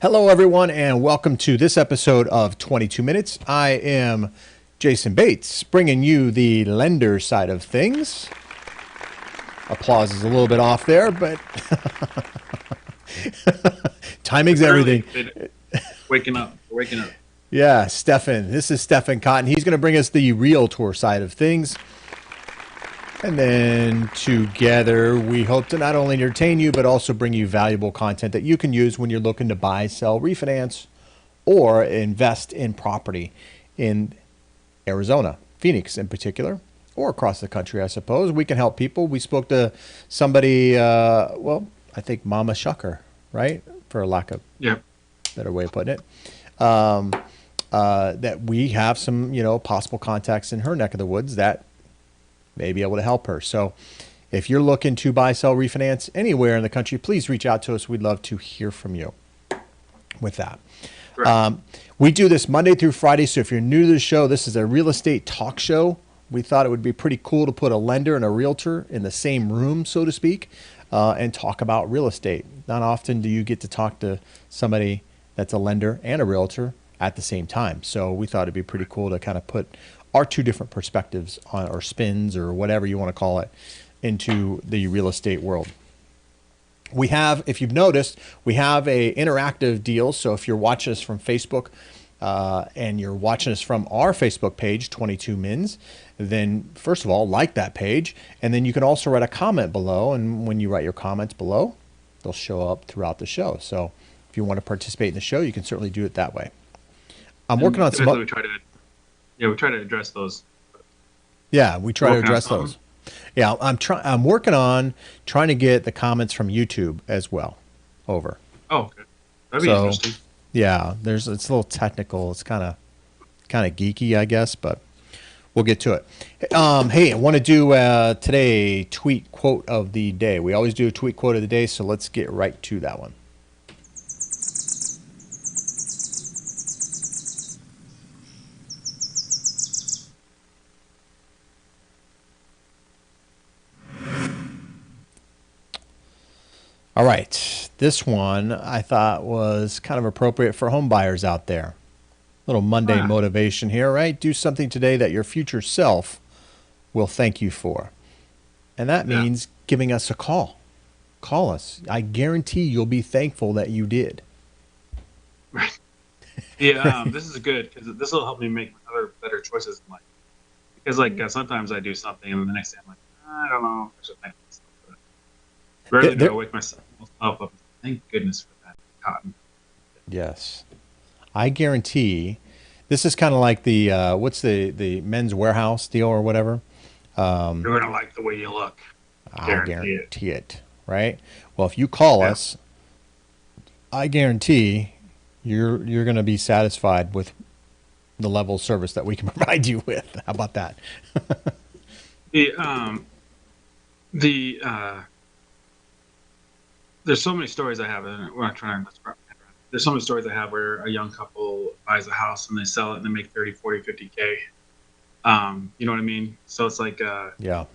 Hello, everyone, and welcome to this episode of 22 Minutes. I am Jason Bates, bringing you the lender side of things. Applause is a little bit off there, but timing's everything. Waking up. Yeah, Stefan. This is Stefan Cotton. He's going to bring us the realtor side of things. And then together, we hope to not only entertain you, but also bring you valuable content that you can use when you're looking to buy, sell, refinance, or invest in property in Arizona, Phoenix in particular, or across the country, I suppose. We can help people. We spoke to somebody, I think Mama Shucker, right? For a lack of better way of putting it. That we have some, possible contacts in her neck of the woods that may be able to help her. So if you're looking to buy, sell, refinance anywhere in the country, please reach out to us. We'd love to hear from you with that. We do this Monday through Friday. So if you're new to the show, this is a real estate talk show. We thought it would be pretty cool to put a lender and a realtor in the same room, so to speak, and talk about real estate. Not often do you get to talk to somebody that's a lender and a realtor at the same time. So we thought it'd be pretty cool to kind of put our two different perspectives on, or spins, or whatever you want to call it, into the real estate world. We have, if you've noticed, we have a interactive deal. So if you're watching us from Facebook and you're watching us from our Facebook page, 22 Mins, then first of all, like that page. And then you can also write a comment below. And when you write your comments below, they'll show up throughout the show. So if you want to participate in the show, you can certainly do it that way. I'm working on some... We try to address those. Yeah, we try to address those. Yeah, I'm working on trying to get the comments from YouTube as well over. Oh, okay. That'd be interesting. Yeah, it's a little technical. It's kind of geeky, I guess, but we'll get to it. Hey, I want to do today tweet quote of the day. We always do a tweet quote of the day, so let's get right to that one. All right, this one I thought was kind of appropriate for home buyers out there. Little Monday motivation here, right? Do something today that your future self will thank you for. And that means giving us a call. Call us. I guarantee you'll be thankful that you did. Right. Yeah, this is good because this will help me make other better choices in life. Because sometimes I do something and the next day I'm like, I don't know, I should thank myself for that. Rarely do I wake myself up. Thank goodness for that, Cotton. Yes. I guarantee this is kind of like the what's the Men's Warehouse deal or whatever. You're going to like the way you look. I guarantee it. Right? Well, if you call us, I guarantee you're going to be satisfied with the level of service that we can provide you with. How about that? There's so many stories I have, and we're not trying to describe it. There's so many stories I have where a young couple buys a house and they sell it and they make 30, 40, 50K. You know what I mean? So it's like, the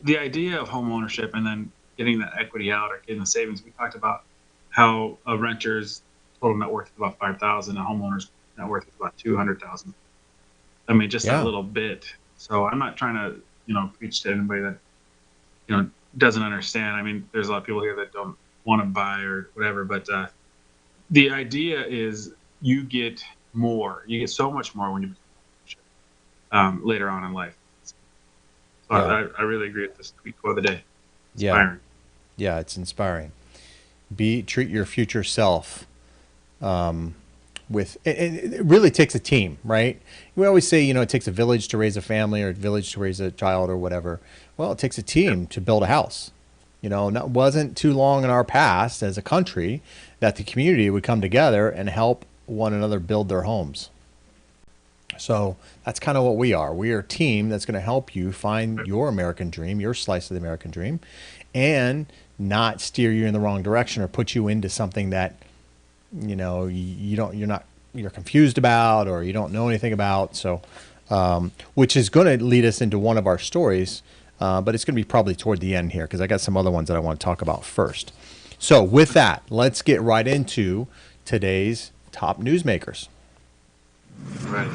idea of home ownership and then getting that equity out or getting the savings. We talked about how a renter's total net worth is about 5,000, a homeowner's net worth is about 200,000. I mean, just a little bit. So I'm not trying to, preach to anybody that, doesn't understand. I mean, there's a lot of people here that don't want to buy or whatever, but the idea is you get more. You get so much more when you become later on in life. So I really agree with this tweet quote of the day. Inspiring. Yeah, it's inspiring. Treat your future self with it really takes a team, right? We always say, it takes a village to raise a family or a village to raise a child or whatever. Well, it takes a team to build a house. It wasn't too long in our past as a country that the community would come together and help one another build their homes. So that's kind of what we are. We are a team that's going to help you find your American dream, your slice of the American dream, and not steer you in the wrong direction or put you into something that you're confused about or you don't know anything about. So, which is going to lead us into one of our stories, but it's going to be probably toward the end here because I got some other ones that I want to talk about first. So with that, let's get right into today's top newsmakers. Right.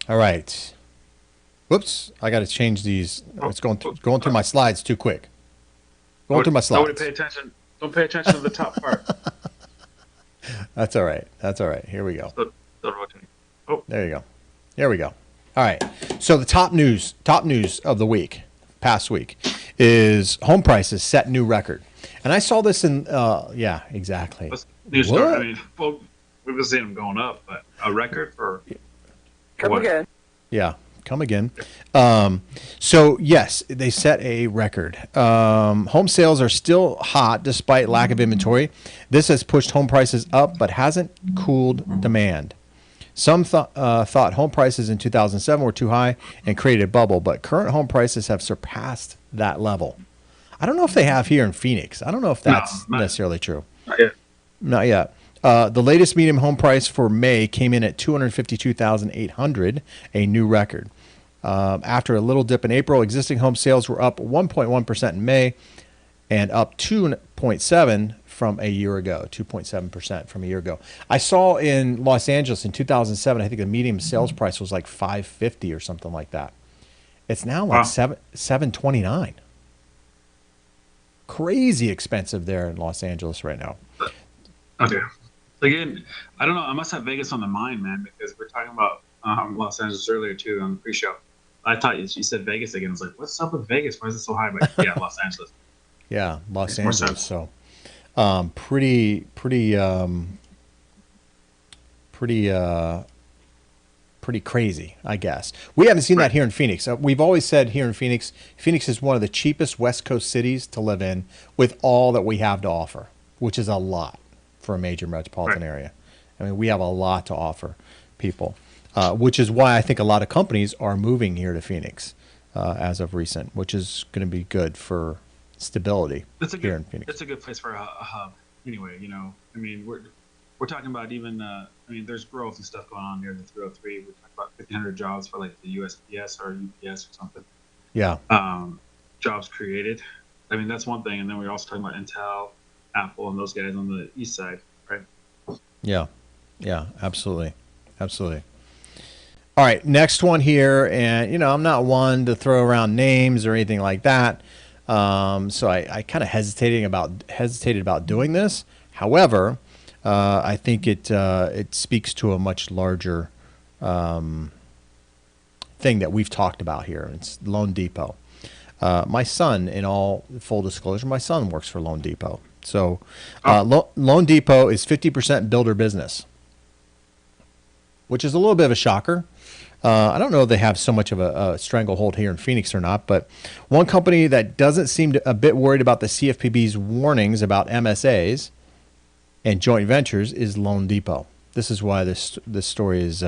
All right. Whoops, I got to change these. It's going through my slides too quick. Going through my Nobody slides. pay attention. Don't pay attention to the top part. That's all right. That's all right. Here we go. Still rotating. Oh, There you go. There we go. All right. So the top news of the week, past week, is home prices set new record. And I saw this in, yeah, exactly. that's new story. I mean, well, we've been seeing them going up, but a record for Come what? again. Yeah, come again. So yes, they set a record. Home sales are still hot despite lack of inventory. This has pushed home prices up, but hasn't cooled demand. Some thought home prices in 2007 were too high and created a bubble, but current home prices have surpassed that level. I don't know if they have here in Phoenix. I don't know if that's necessarily true. Not yet. Not yet. The latest median home price for May came in at $252,800, a new record. After a little dip in April, existing home sales were up 1.1% in May and up 2.7 from a year ago, 2.7% from a year ago. I saw in Los Angeles in 2007, I think the median sales price was like $550 or something like that. It's now like Wow. $729. Crazy expensive there in Los Angeles right now. Okay. Again, I don't know. I must have Vegas on the mind, man, because we're talking about Los Angeles earlier too on the pre-show. I thought you said Vegas again. I was like, what's up with Vegas? Why is it so high? But yeah, Los Angeles Yeah, Los makes more Angeles. sense. So pretty pretty crazy, I guess. We haven't seen that Right. here in Phoenix. We've always said here in Phoenix, Phoenix is one of the cheapest West Coast cities to live in with all that we have to offer, which is a lot for a major metropolitan Right. area. I mean, we have a lot to offer people, which is why I think a lot of companies are moving here to Phoenix as of recent, which is going to be good for stability It's a here good. in Phoenix. It's a good place for a hub. Anyway, I mean, we're talking about even. I mean, there's growth and stuff going on near the 303. We talked about 1,500 jobs for like the USPS or UPS or something. Yeah, Jobs created. I mean, that's one thing. And then we're also talking about Intel, Apple, and those guys on the east side, right? yeah, yeah, absolutely, absolutely. All right, next one here, and I'm not one to throw around names or anything like that, so I kind of hesitated about doing this. However, I think it speaks to a much larger thing that we've talked about here. It's Loan Depot. My son, in all full disclosure, my son works for Loan Depot. So, Loan Depot is 50% builder business, which is a little bit of a shocker. I don't know if they have so much of a stranglehold here in Phoenix or not, but one company that doesn't seem a bit worried about the CFPB's warnings about MSAs and joint ventures is Loan Depot. This is why this story is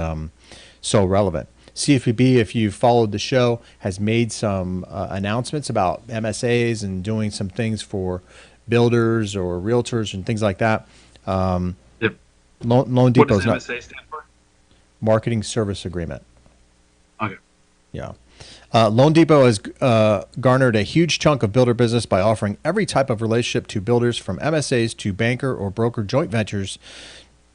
so relevant. CFPB, if you've followed the show, has made some announcements about MSAs and doing some things for builders or realtors and things like that. Yep. Loan What Depot does is not MSA stand for? marketing service agreement. Okay. Yeah. Loan Depot has garnered a huge chunk of builder business by offering every type of relationship to builders, from MSAs to banker or broker joint ventures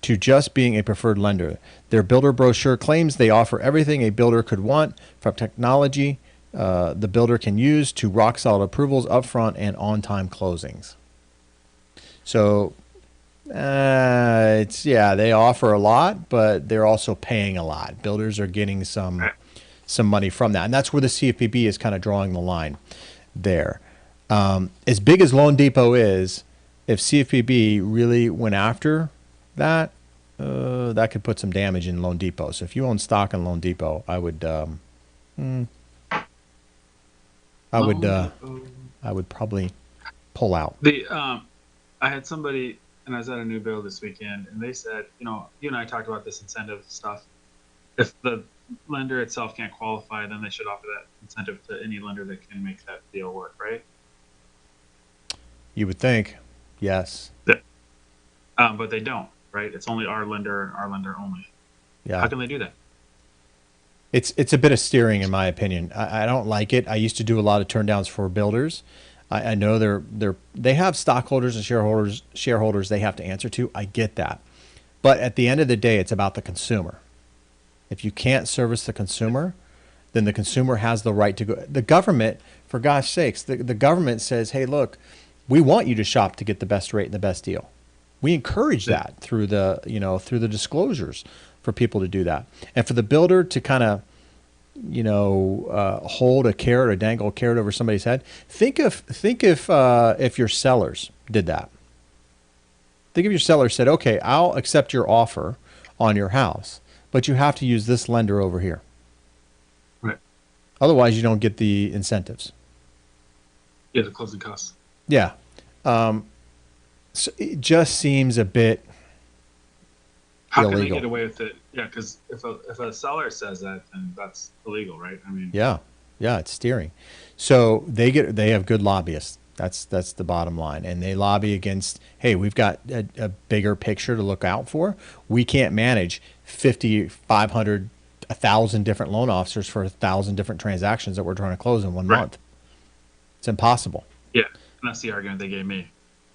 to just being a preferred lender. Their builder brochure claims they offer everything a builder could want, from technology the builder can use to rock solid approvals upfront and on-time closings. So they offer a lot, but they're also paying a lot. Builders are getting some money from that, and that's where the CFPB is kind of drawing the line there. As big as Loan Depot is, if CFPB really went after that, that could put some damage in Loan Depot. So if you own stock in Loan Depot, I would probably pull out. I had somebody, and I was at a new build this weekend, and they said, you and I talked about this incentive stuff. If the lender itself can't qualify, then they should offer that incentive to any lender that can make that deal work, right? You would think, yes. But they don't, right? It's only our lender and our lender only. How Yeah. can they do that? It's a bit of steering, in my opinion. I don't like it. I used to do a lot of turn downs for builders. I know they have stockholders and shareholders they have to answer to. I get that. But at the end of the day, it's about the consumer. If you can't service the consumer, then the consumer has the right to go. The government, for gosh sakes, the government says, hey, look, we want you to shop to get the best rate and the best deal. We encourage Yeah. that through through the disclosures for people to do that. And for the builder to kind of, hold a carrot or dangle a carrot over somebody's head. Think if your sellers did that. Think if your seller said, okay, I'll accept your offer on your house, but you have to use this lender over here. Right. Otherwise, you don't get the incentives. Yeah, the closing costs. Yeah. So it just seems a bit How can they illegal. get away with it? Yeah, because if a seller says that, then that's illegal, right? I mean, Yeah. Yeah, it's steering. So they have good lobbyists. That's the bottom line. And they lobby against, hey, we've got a bigger picture to look out for. We can't manage 50, 500, 1,000 different loan officers for 1,000 different transactions that we're trying to close in one right. month. It's impossible. Yeah, and that's the argument they gave me.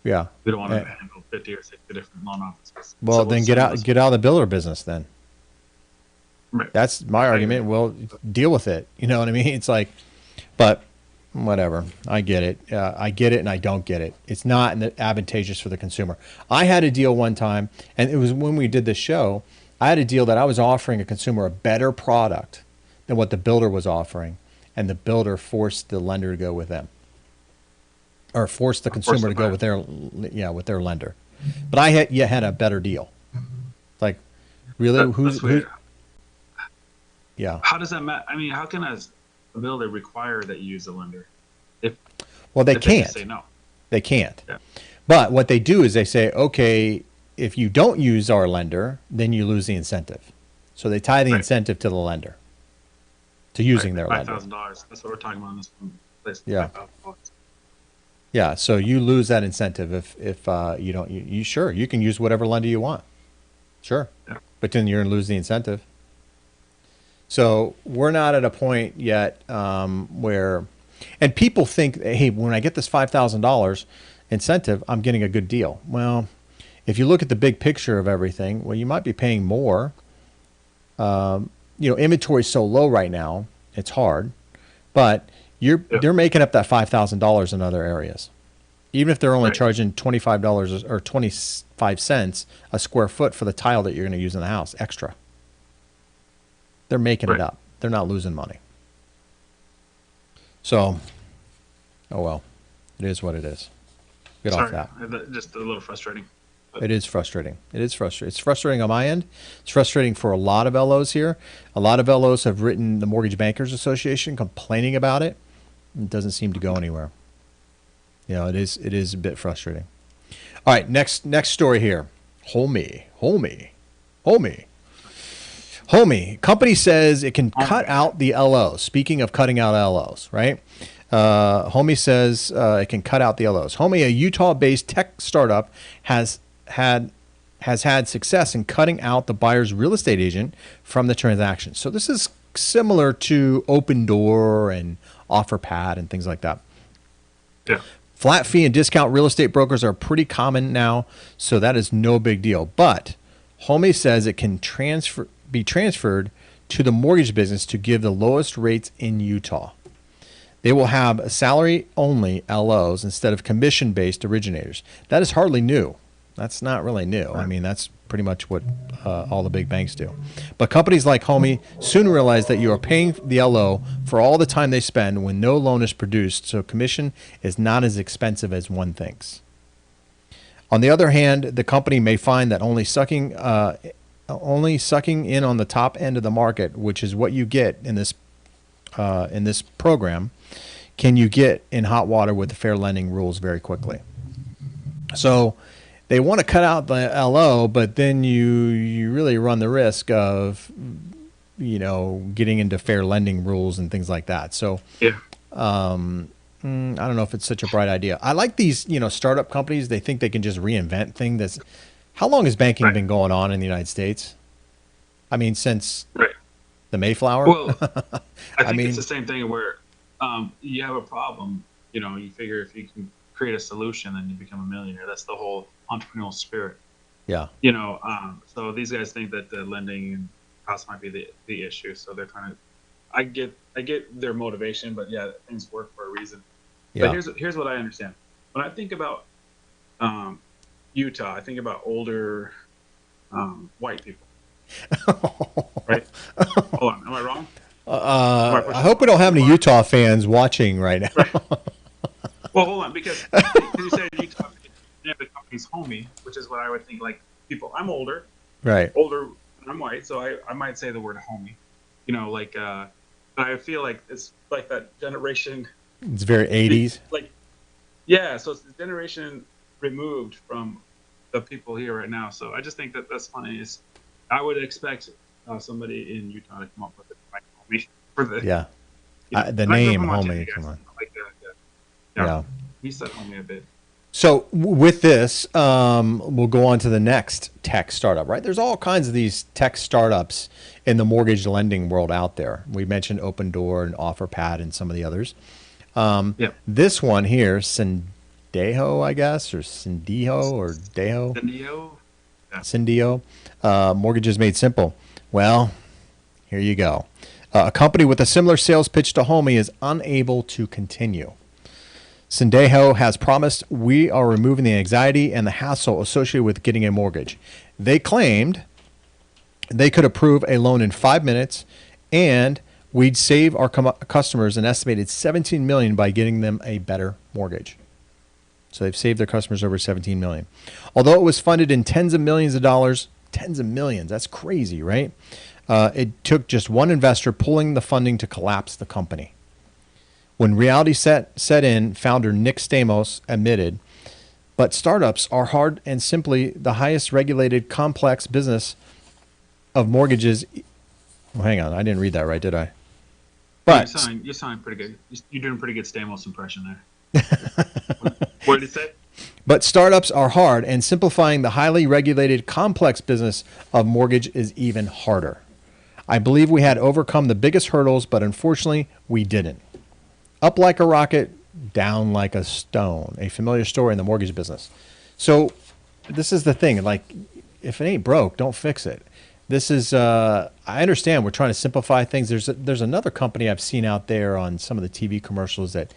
Yeah. We don't want to Uh, handle 50 or 60 different loan officers. well, So then we'll get send out those- get out of the builder business then. Right. That's my argument. Well, deal with it. You know what I mean? It's like, but whatever. I get it. I get it, and I don't get it. It's not advantageous for the consumer. I had a deal one time, and it was when we did this show. I had a deal that I was offering a consumer a better product than what the builder was offering, and the builder forced the lender to go with them, or forced the consumer to go with their lender. But I had a better deal. Like, really, That's weird. Yeah. How does that matter? I mean, how can a builder require that you use a lender if Well, they if they can't. just say no? They can't. Yeah. But what they do is they say, okay, if you don't use our lender, then you lose the incentive. So they tie the Right. incentive to the lender, to using their lender. $5,000. That's what we're talking about in this one place. Yeah. $5,000. Yeah. So you lose that incentive if you don't. You sure you can use whatever lender you want. Sure. Yeah. But then you're gonna lose the incentive. So we're not at a point yet where, and people think, hey, when I get this $5,000 incentive, I'm getting a good deal. Well, if you look at the big picture of everything, well, you might be paying more. Inventory is so low right now, it's hard, but they're making up that $5,000 in other areas. Even if they're only Right. charging $25 or 25 cents a square foot for the tile that you're going to use in the house extra. They're making it Right. up. They're not losing money. So, oh well, it is what it is. Get off Sorry, that. just a little frustrating. It is frustrating. It is frustrating. It's frustrating on my end. It's frustrating for a lot of LOs here. A lot of LOs have written the Mortgage Bankers Association complaining about it. It doesn't seem to go anywhere. It is a bit frustrating. All right, next story here. Homie. Company says it can cut out the LOs. Speaking of cutting out LOs, right? Homie says it can cut out the LOs. Homie, a Utah-based tech startup, has had success in cutting out the buyer's real estate agent from the transaction. So this is similar to Open Door and OfferPad and things like that. Yeah. Flat fee and discount real estate brokers are pretty common now, so that is no big deal. But Homie says it can be transferred to the mortgage business to give the lowest rates in Utah. They will have salary-only LOs instead of commission-based originators. That is hardly new. That's not really new. I mean, that's pretty much what all the big banks do. But companies like Homie soon realize that you are paying the LO for all the time they spend when no loan is produced, so commission is not as expensive as one thinks. On the other hand, the company may find that only sucking in on the top end of the market, which is what you get in this program, can you get in hot water with the fair lending rules very quickly. So they want to cut out the LO, but then you really run the risk of getting into fair lending rules and things like that. So Yeah. I don't know if it's such a bright idea. I like these startup companies. They think they can just reinvent things. How long has banking been going on in the United States? I mean, since Right. the Mayflower. Well, I I think it's the mean, same thing where you have a problem. You figure if you can create a solution, then you become a millionaire. That's the whole entrepreneurial spirit. yeah, So these guys think that the lending and cost might be the issue. So they're trying to. I get their motivation, but yeah, things work for a reason. But yeah. here's what I understand. When I think about um, Utah, I think about older white people, right? Hold on, am I wrong? Am I I pushing hope we don't too have any far? Utah fans watching right now. Right. Well, hold on, because you said Utah, the company's homey, which is what I would think. Like people, I'm Right. older, I'm white, so I might say the word homey. But I feel like it's like that generation, It's very 80s. like yeah. So it's the generation removed from the people here right now. So I just think that that's funny. I would expect somebody in Utah to come up with it, like homie, for the Yeah. The And I grew up name, in Montana, homie. Come guys. on. Like yeah. Yeah. He said homie a bit. So with this, we'll go on to the next tech startup, right? There's all kinds of these tech startups in the mortgage lending world out there. We mentioned Open Door and OfferPad and some of the others. Yep. This one here, Syndeho, I guess, or Syndeho or Deho, The Neo. Yeah. Syndio, Mortgages Made Simple. Well, here you go. A company with a similar sales pitch to Homey is unable to continue. Syndeho has promised we are removing the anxiety and the hassle associated with getting a mortgage. They claimed they could approve a loan in 5 minutes, and we'd save our customers an estimated $17 million by getting them a better mortgage. So they've saved their customers over $17 million. Although it was funded in tens of millions of dollars, tens of millions, that's crazy, right? It took just one investor pulling the funding to collapse the company. When reality set in, founder Nick Stamos admitted, but startups are hard and simply the highest regulated complex business of mortgages. Well, hang on, I didn't read that right, did I? But You sound pretty good. You're doing a pretty good Stamos impression there. What did he say? But startups are hard, and simplifying the highly regulated complex business of mortgage is even harder. I believe we had overcome the biggest hurdles, but unfortunately, we didn't. Up like a rocket, down like a stone. A familiar story in the mortgage business. So this is the thing. Like, if it ain't broke, don't fix it. This is, I understand we're trying to simplify things. There's another company I've seen out there on some of the TV commercials that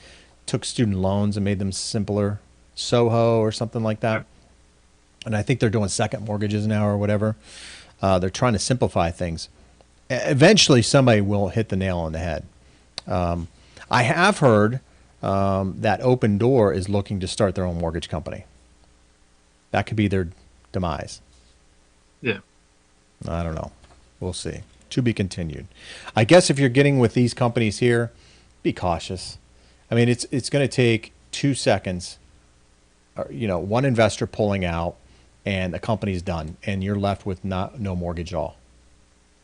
took student loans and made them simpler. Soho or something like that. And I think they're doing second mortgages now or whatever. They're trying to simplify things. Eventually, somebody will hit the nail on the head. I have heard that Open Door is looking to start their own mortgage company. That could be their demise. Yeah. I don't know. We'll see. To be continued. I guess if you're getting with these companies here, be cautious. I mean, it's going to take 2 seconds. One investor pulling out, and the company's done, and you're left with no mortgage at all.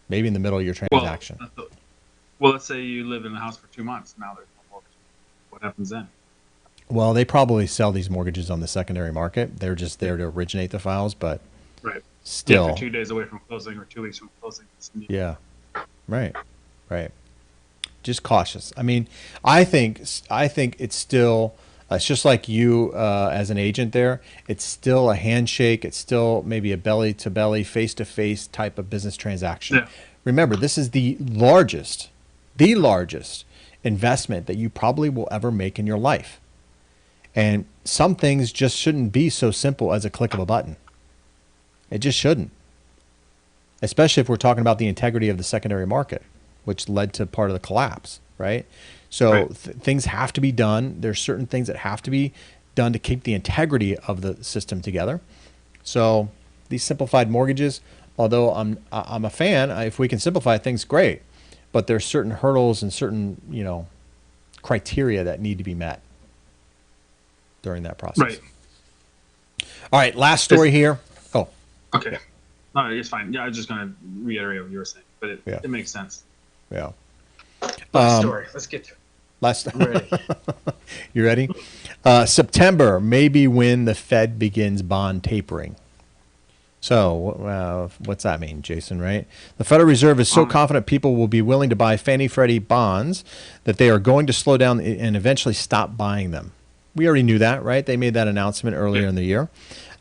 Maybe in the middle of your transaction. Well, let's say you live in the house for 2 months. Now there's no mortgage. What happens then? Well, they probably sell these mortgages on the secondary market. They're just there to originate the files, but Right. still. Yeah, if you're 2 days away from closing or 2 weeks from closing. Yeah. Right. Just cautious. I mean, I think it's still. It's just like you as an agent there. It's still a handshake. It's still maybe a belly-to-belly, face-to-face type of business transaction. Yeah. Remember, this is the largest investment that you probably will ever make in your life. And some things just shouldn't be so simple as a click of a button. It just shouldn't. Especially if we're talking about the integrity of the secondary market, which led to part of the collapse, right? So Right. Things have to be done. There's certain things that have to be done to keep the integrity of the system together. So these simplified mortgages, although I'm a fan, if we can simplify things, great. But there's certain hurdles and certain criteria that need to be met during that process. Right. All right, last story here. Oh, Okay. No, it's fine. Yeah, I was just going to reiterate what you were saying, but it makes sense. yeah. Last story. Let's get to it. I'm ready. You ready? September may be when the Fed begins bond tapering. So what's that mean, Jason, right? The Federal Reserve is so confident people will be willing to buy Fannie Freddie bonds that they are going to slow down and eventually stop buying them. We already knew that, right? They made that announcement earlier in the year.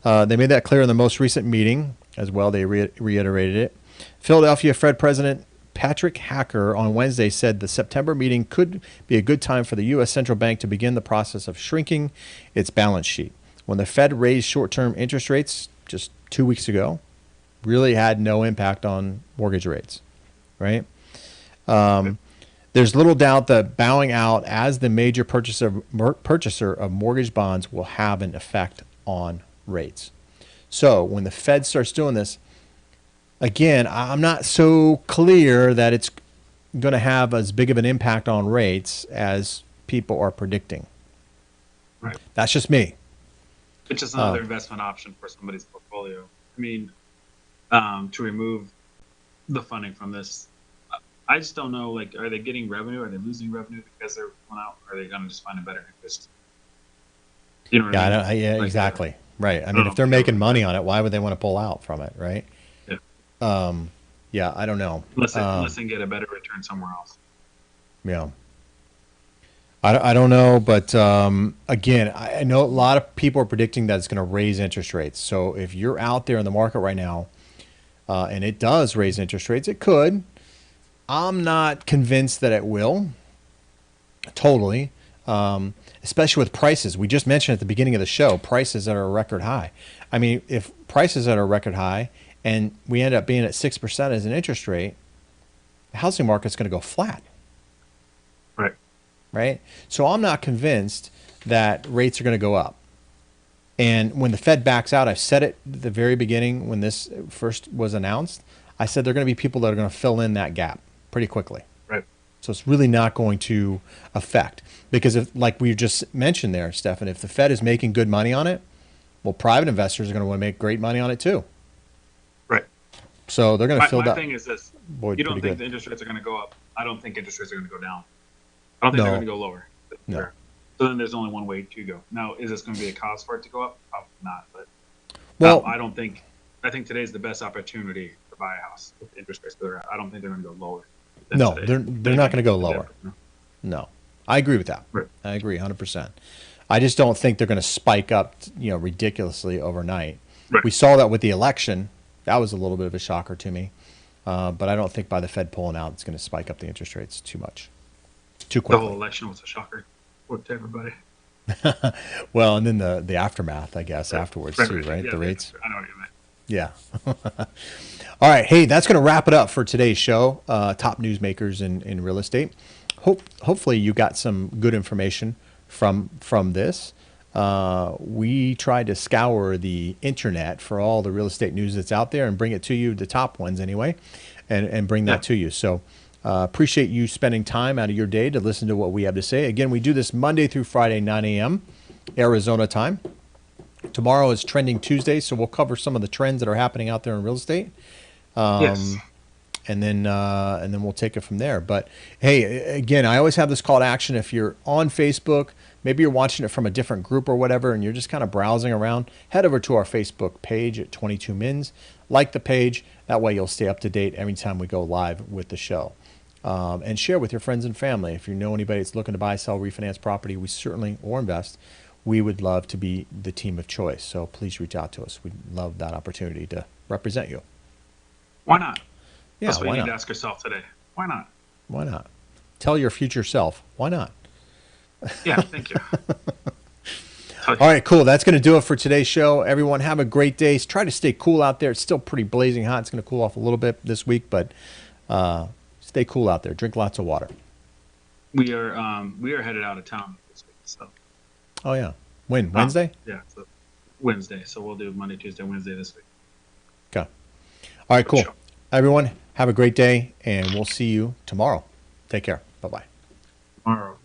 They made that clear in the most recent meeting as well. They reiterated it. Philadelphia Fed President Patrick Hacker on Wednesday said the September meeting could be a good time for the U.S. Central Bank to begin the process of shrinking its balance sheet. When the Fed raised short-term interest rates just 2 weeks ago, really had no impact on mortgage rates, right? There's little doubt that bowing out as the major purchaser of mortgage bonds will have an effect on rates. So when the Fed starts doing this, again, I'm not so clear that it's going to have as big of an impact on rates as people are predicting. Right. That's just me. It's just another investment option for somebody's portfolio. I mean, to remove the funding from this, I just don't know. Like, are they getting revenue? Are they losing revenue because they're pulling out? Or are they going to just find a better interest? You know what I mean? Yeah, exactly. Right. I mean, if they're making money on it, why would they want to pull out from it, right? Yeah. Yeah, I don't know. Unless they get a better return somewhere else. Yeah. I don't know, but again, I know a lot of people are predicting that it's going to raise interest rates. So if you're out there in the market right now, and it does raise interest rates, it could. I'm not convinced that it will. Totally. Especially with prices. We just mentioned at the beginning of the show, prices that are a record high. I mean, if prices that are a record high and we end up being at 6% as an interest rate, the housing market's going to go flat. Right. Right? So I'm not convinced that rates are going to go up. And when the Fed backs out, I've said it at the very beginning when this first was announced, I said there are going to be people that are going to fill in that gap pretty quickly. Right. So it's really not going to affect. Because if, like we just mentioned there, Stefan, if the Fed is making good money on it, well, private investors are going to want to make great money on it too. Right. So they're going to fill that. My thing is this. Void You don't pretty think good. the interest rates are going to go up. I don't think interest rates are going to go down. I don't think they're going to go lower. No. Sure. So then there's only one way to go. Now, is this going to be a cause for it to go up? Probably not. But Well, I don't think. I think today's the best opportunity to buy a house with interest rates that are at. I don't think they're going to go lower. No, today. they're not going to go lower. No. No, I agree with that. Right. I agree 100%. I just don't think they're going to spike up, ridiculously overnight. Right. We saw that with the election. That was a little bit of a shocker to me. But I don't think by the Fed pulling out, it's going to spike up the interest rates too much, too The quickly. whole election was a shocker to everybody. Well, and then the aftermath, I guess, afterwards too, right? Yeah, The rates. I know what you meant. Yeah. All right. Hey, that's going to wrap it up for today's show. Top newsmakers in real estate. Hopefully you got some good information from this. We tried to scour the internet for all the real estate news that's out there and bring it to you, the top ones anyway, and bring that to you. So appreciate you spending time out of your day to listen to what we have to say. Again, we do this Monday through Friday, 9 a.m. Arizona time. Tomorrow is Trending Tuesday, so we'll cover some of the trends that are happening out there in real estate. Yes. And then we'll take it from there. But hey, again, I always have this call to action. If you're on Facebook, maybe you're watching it from a different group or whatever, and you're just kind of browsing around, head over to our Facebook page at 22 Mins. Like the page. That way you'll stay up to date every time we go live with the show. And share with your friends and family. If you know anybody that's looking to buy, sell, refinance property, or invest, we would love to be the team of choice. So please reach out to us. We'd love that opportunity to represent you. Why not? Yeah, That's what why you not? need to ask yourself today. Why not? Why not? Tell your future self. Why not? Yeah, thank you. All right, cool. That's going to do it for today's show. Everyone, have a great day. Try to stay cool out there. It's still pretty blazing hot. It's going to cool off a little bit this week, but stay cool out there. Drink lots of water. We are headed out of town this week. So. Oh, yeah. When? Wednesday? Yeah, so Wednesday. So we'll do Monday, Tuesday, Wednesday this week. Okay. All right, cool. Sure. Everyone, have a great day, and we'll see you tomorrow. Take care. Bye-bye. Tomorrow.